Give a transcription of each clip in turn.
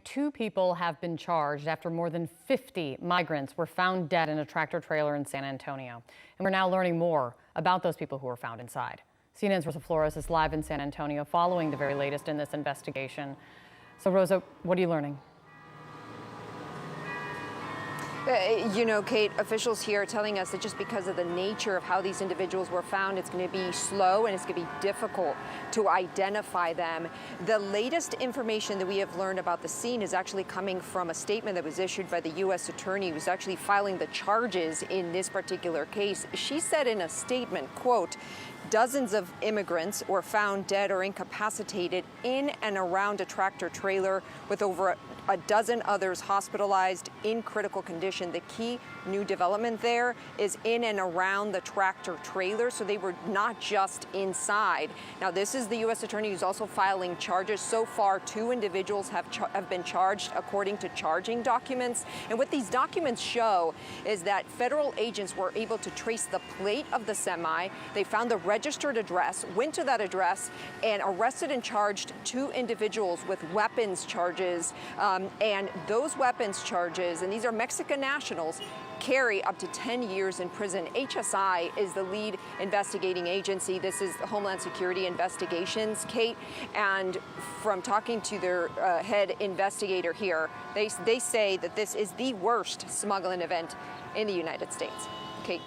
Two people have been charged after more than 50 migrants were found dead in a tractor trailer in San Antonio. And we're now learning more about those people who were found inside. CNN's Rosa Flores is live in San Antonio following the very latest in this investigation. So, Rosa, what are you learning? Kate, officials here are telling us that just because of the nature of how these individuals were found, it's going to be slow and it's going to be difficult to identify them. The latest information that we have learned about the scene is actually coming from a statement that was issued by the U.S. attorney who's actually filing the charges in this particular case. She said in a statement, quote, "Dozens of immigrants were found dead or incapacitated in and around a tractor trailer, with over a dozen others hospitalized in critical condition. The key new development there is in and around the tractor trailer, so they were not just inside." Now, this is the U.S. attorney who's also filing charges. So far, 2 individuals have been charged according to charging documents. And what these documents show is that federal agents were able to trace the plate of the semi. They found the registered address, went to that address, and arrested and charged 2 individuals with weapons charges. And those weapons charges, and these are Mexican nationals, carry up to 10 years in prison. HSI is the lead investigating agency. This is Homeland Security Investigations, Kate. And from talking to their head investigator here, they say that this is the worst smuggling event in the United States. Kate.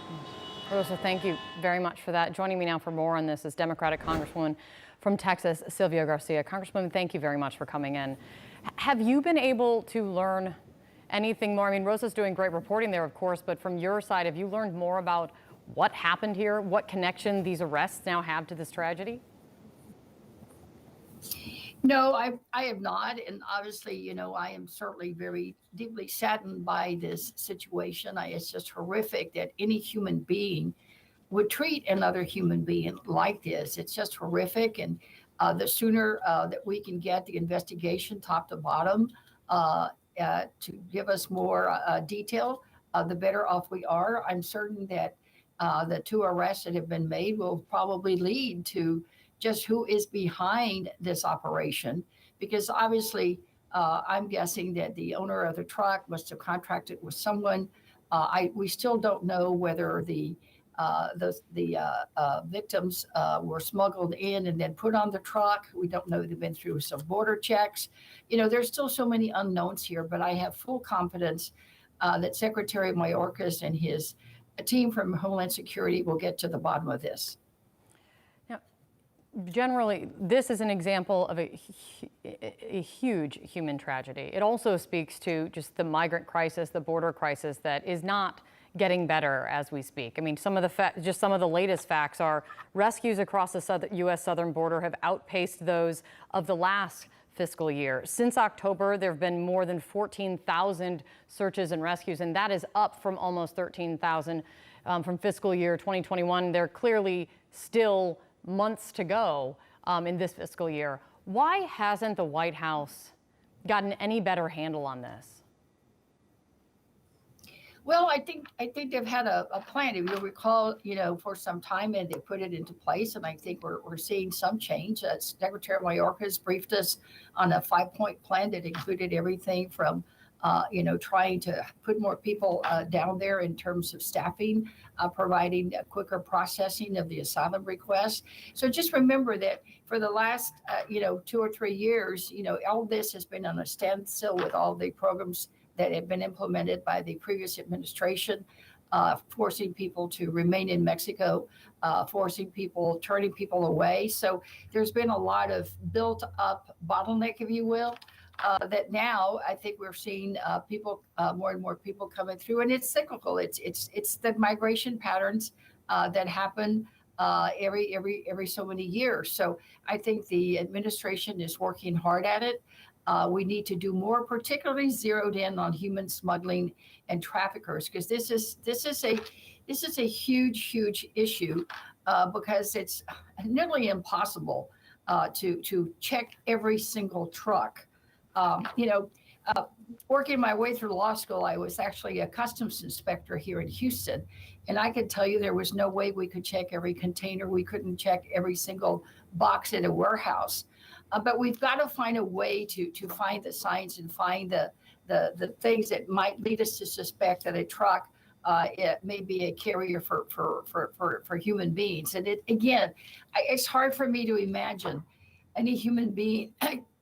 Rosa, thank you very much for that. Joining me now for more on this is Democratic Congresswoman from Texas, Sylvia Garcia. Congresswoman, thank you very much for coming in. Have you been able to learn anything more? I mean, Rosa's doing great reporting there, of course, but from your side, have you learned more about what happened here, what connection these arrests now have to this tragedy? No, I have not. And obviously, I am certainly very deeply saddened by this situation. It's just horrific that any human being would treat another human being like this. It's just horrific. And the sooner that we can get the investigation top to bottom to give us more detail, the better off we are. I'm certain that the 2 arrests that have been made will probably lead to just who is behind this operation, because obviously I'm guessing that the owner of the truck must have contracted with someone. We still don't know whether the victims were smuggled in and then put on the truck. We don't know. They've been through some border checks. There's still so many unknowns here, but I have full confidence that Secretary Mayorkas and his team from Homeland Security will get to the bottom of this. Generally, this is an example of a huge human tragedy. It also speaks to just the migrant crisis, the border crisis that is not getting better as we speak. I mean, some of the latest facts are rescues across the U.S. southern border have outpaced those of the last fiscal year. Since October, there have been more than 14,000 searches and rescues, and that is up from almost 13,000 from fiscal year 2021. There are clearly still months to go in this fiscal year. Why hasn't the White House gotten any better handle on this? Well, I think they've had a plan. If you'll recall, for some time, and they put it into place, and I think we're seeing some change. Secretary Mayorkas briefed us on a 5-point plan that included everything from trying to put more people down there in terms of staffing, providing a quicker processing of the asylum requests. So just remember that for the last, 2 or 3 years, all this has been on a standstill with all the programs that have been implemented by the previous administration, forcing people to remain in Mexico, turning people away. So there's been a lot of built up bottleneck, if you will, that now I think we're seeing more and more people coming through, and it's cyclical. It's the migration patterns that happen every so many years. So I think the administration is working hard at it. We need to do more, particularly zeroed in on human smuggling and traffickers, because this is a huge issue because it's nearly impossible to check every single truck. Working my way through law school, I was actually a customs inspector here in Houston, and I could tell you there was no way we could check every container. We couldn't check every single box in a warehouse. But we've got to find a way to find the signs and find the things that might lead us to suspect that a truck it may be a carrier for human beings. And it's hard for me to imagine any human being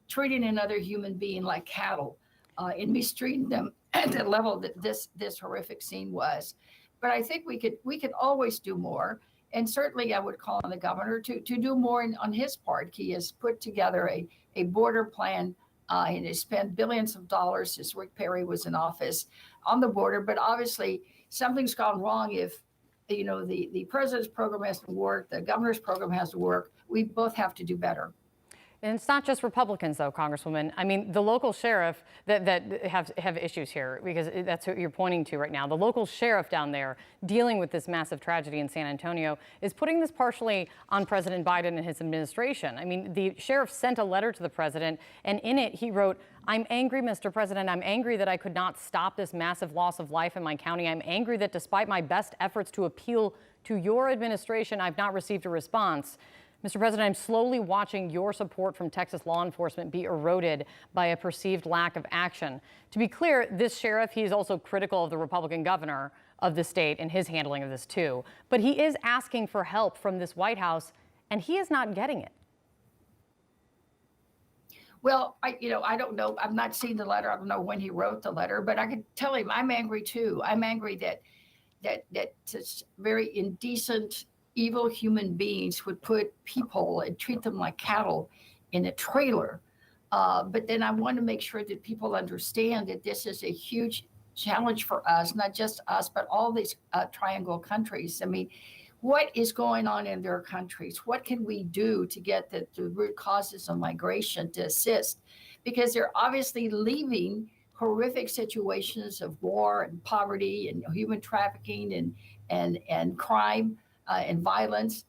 treating another human being like cattle and mistreating them at the level that this horrific scene was. But I think we could always do more. And certainly I would call on the governor to do more on his part. He has put together a border plan and has spent billions of dollars since Rick Perry was in office on the border. But obviously something's gone wrong if, the president's program has to work, the governor's program has to work. We both have to do better. And it's not just Republicans, though, Congresswoman. I mean, the local sheriff that have issues here, because that's what you're pointing to right now. The local sheriff down there dealing with this massive tragedy in San Antonio is putting this partially on President Biden and his administration. I mean, the sheriff sent a letter to the president, and in it he wrote, "I'm angry, Mr. President. I'm angry that I could not stop this massive loss of life in my county. I'm angry that despite my best efforts to appeal to your administration, I've not received a response. Mr. President, I'm slowly watching your support from Texas law enforcement be eroded by a perceived lack of action." To be clear, this sheriff, he is also critical of the Republican governor of the state and his handling of this too. But he is asking for help from this White House, and he is not getting it. Well, I don't know. I've not seen the letter. I don't know when he wrote the letter, but I could tell him I'm angry too. I'm angry that very indecent, evil human beings would put people and treat them like cattle in a trailer. But then I want to make sure that people understand that this is a huge challenge for us, not just us, but all these triangle countries. I mean, what is going on in their countries? What can we do to get the root causes of migration to assist? Because they're obviously leaving horrific situations of war and poverty and human trafficking and crime and violence,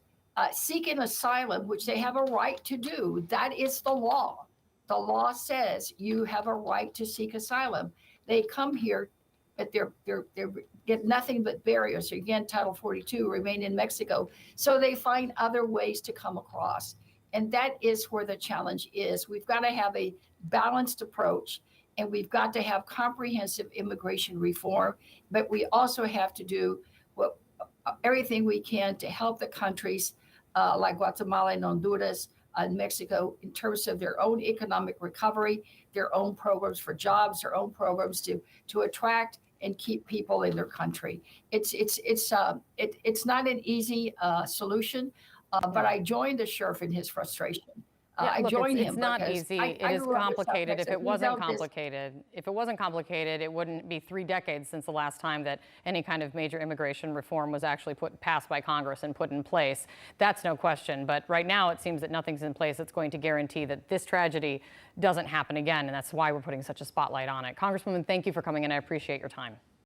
seeking asylum, which they have a right to do. That is the law. The law says you have a right to seek asylum. They come here, but they're get nothing but barriers. Again, Title 42, remain in Mexico. So they find other ways to come across. And that is where the challenge is. We've got to have a balanced approach, and we've got to have comprehensive immigration reform, but we also have to do everything we can to help the countries like Guatemala and Honduras and Mexico in terms of their own economic recovery, their own programs for jobs, their own programs to attract and keep people in their country. It's not an easy solution, but I joined the sheriff in his frustration. I joined him. It's not easy. It is complicated. If it wasn't complicated, it wouldn't be 3 decades since the last time that any kind of major immigration reform was actually passed by Congress and put in place. That's no question. But right now, it seems that nothing's in place that's going to guarantee that this tragedy doesn't happen again. And that's why we're putting such a spotlight on it. Congresswoman, thank you for coming in. I appreciate your time.